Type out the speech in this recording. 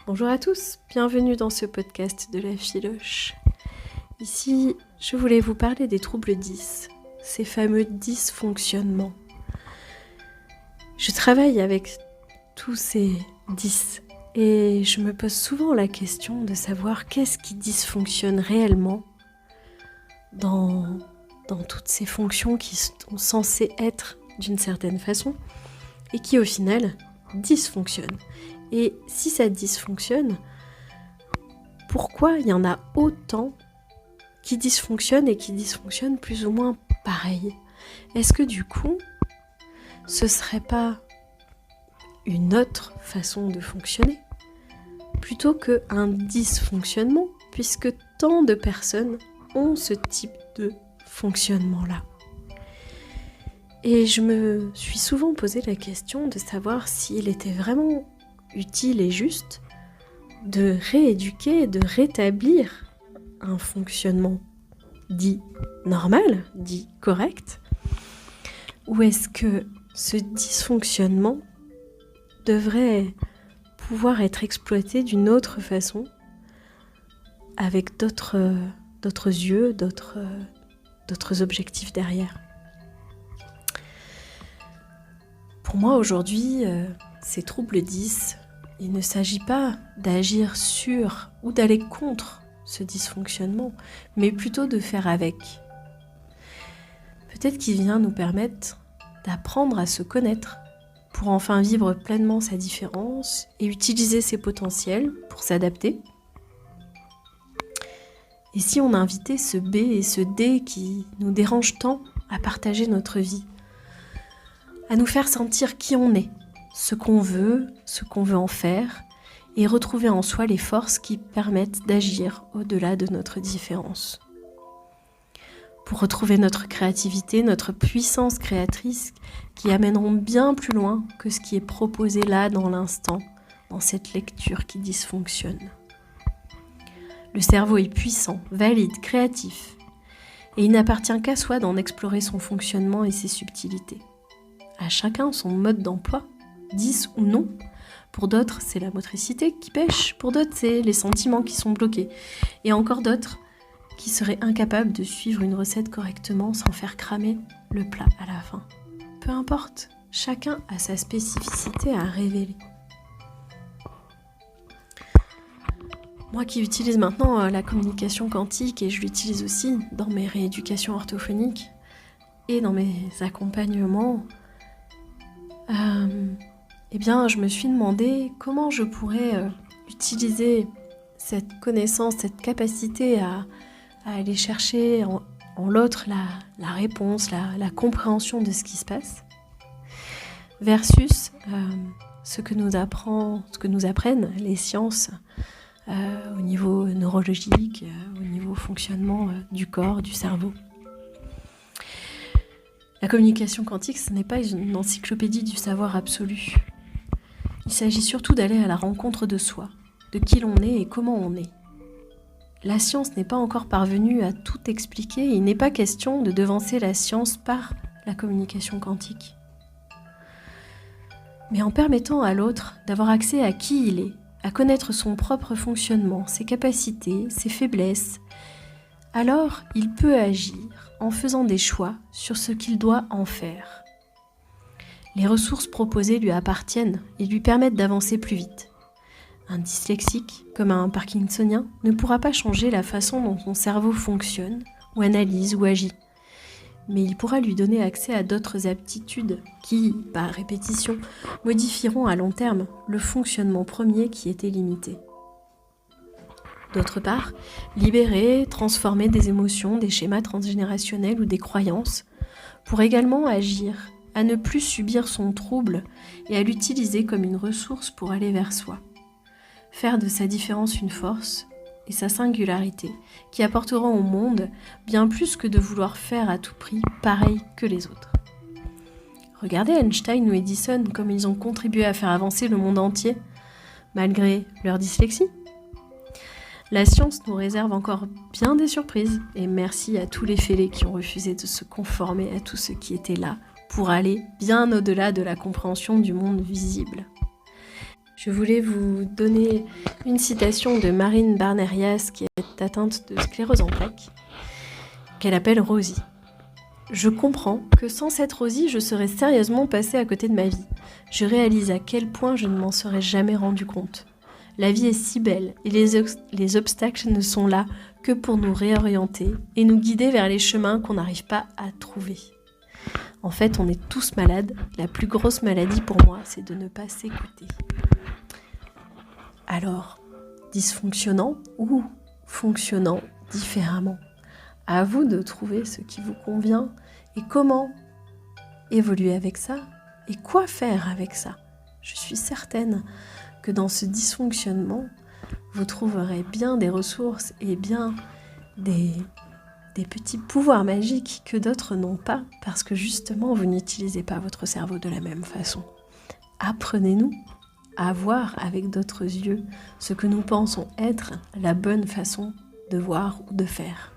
Bonjour à tous, bienvenue dans ce podcast de la Philoche. Ici, je voulais vous parler des troubles 10, ces fameux dysfonctionnements. Je travaille avec tous ces 10 et je me pose souvent la question de savoir qu'est-ce qui dysfonctionne réellement dans toutes ces fonctions qui sont censées être d'une certaine façon et qui au final dysfonctionnent. Et si ça dysfonctionne, pourquoi il y en a autant qui dysfonctionnent et qui dysfonctionnent plus ou moins pareil ? Est-ce que du coup, ce serait pas une autre façon de fonctionner plutôt qu'un dysfonctionnement, puisque tant de personnes ont ce type de fonctionnement-là ? Et je me suis souvent posé la question de savoir s'il était vraiment utile et juste de rééduquer, de rétablir un fonctionnement dit normal, dit correct, ou est-ce que ce dysfonctionnement devrait pouvoir être exploité d'une autre façon, avec d'autres yeux, d'autres objectifs derrière. Pour moi aujourd'hui, ces troubles 10, il ne s'agit pas d'agir sur ou d'aller contre ce dysfonctionnement, mais plutôt de faire avec. Peut-être qu'il vient nous permettre d'apprendre à se connaître pour enfin vivre pleinement sa différence et utiliser ses potentiels pour s'adapter. Et si on invitait ce B et ce D qui nous dérangent tant à partager notre vie, à nous faire sentir qui on est, ce qu'on veut en faire, et retrouver en soi les forces qui permettent d'agir au-delà de notre différence. Pour retrouver notre créativité, notre puissance créatrice qui amèneront bien plus loin que ce qui est proposé là dans l'instant, dans cette lecture qui dysfonctionne. Le cerveau est puissant, valide, créatif, et il n'appartient qu'à soi d'en explorer son fonctionnement et ses subtilités. À chacun son mode d'emploi, 10 ou non. Pour d'autres, c'est la motricité qui pêche, pour d'autres, c'est les sentiments qui sont bloqués, et encore d'autres qui seraient incapables de suivre une recette correctement sans faire cramer le plat à la fin. Peu importe, chacun a sa spécificité à révéler. Moi qui utilise maintenant la communication quantique, et je l'utilise aussi dans mes rééducations orthophoniques et dans mes accompagnements, je me suis demandé comment je pourrais utiliser cette connaissance, cette capacité à aller chercher en l'autre la réponse, la compréhension de ce qui se passe, versus ce que nous apprennent les sciences au niveau neurologique, au niveau fonctionnement du corps, du cerveau. La communication quantique, ce n'est pas une encyclopédie du savoir absolu. Il s'agit surtout d'aller à la rencontre de soi, de qui l'on est et comment on est. La science n'est pas encore parvenue à tout expliquer, et il n'est pas question de devancer la science par la communication quantique. Mais en permettant à l'autre d'avoir accès à qui il est, à connaître son propre fonctionnement, ses capacités, ses faiblesses, alors il peut agir en faisant des choix sur ce qu'il doit en faire. Les ressources proposées lui appartiennent et lui permettent d'avancer plus vite. Un dyslexique, comme un parkinsonien, ne pourra pas changer la façon dont son cerveau fonctionne, ou analyse, ou agit. Mais il pourra lui donner accès à d'autres aptitudes qui, par répétition, modifieront à long terme le fonctionnement premier qui était limité. D'autre part, libérer, transformer des émotions, des schémas transgénérationnels ou des croyances, pour également agir à ne plus subir son trouble et à l'utiliser comme une ressource pour aller vers soi. Faire de sa différence une force et sa singularité qui apporteront au monde bien plus que de vouloir faire à tout prix pareil que les autres. Regardez Einstein ou Edison comme ils ont contribué à faire avancer le monde entier, malgré leur dyslexie. La science nous réserve encore bien des surprises, et merci à tous les fêlés qui ont refusé de se conformer à tout ce qui était là pour aller bien au-delà de la compréhension du monde visible. Je voulais vous donner une citation de Marine Barnerias qui est atteinte de sclérose en plaques, qu'elle appelle Rosie. « Je comprends que sans cette Rosie, je serais sérieusement passée à côté de ma vie. Je réalise à quel point je ne m'en serais jamais rendu compte. La vie est si belle et les obstacles ne sont là que pour nous réorienter et nous guider vers les chemins qu'on n'arrive pas à trouver. En fait, on est tous malades. La plus grosse maladie pour moi, c'est de ne pas s'écouter. » Alors, dysfonctionnant ou fonctionnant différemment, à vous de trouver ce qui vous convient et comment évoluer avec ça et quoi faire avec ça. Je suis certaine que dans ce dysfonctionnement, vous trouverez bien des ressources et bien des petits pouvoirs magiques que d'autres n'ont pas parce que justement, vous n'utilisez pas votre cerveau de la même façon. Apprenez-nous à voir avec d'autres yeux ce que nous pensons être la bonne façon de voir ou de faire.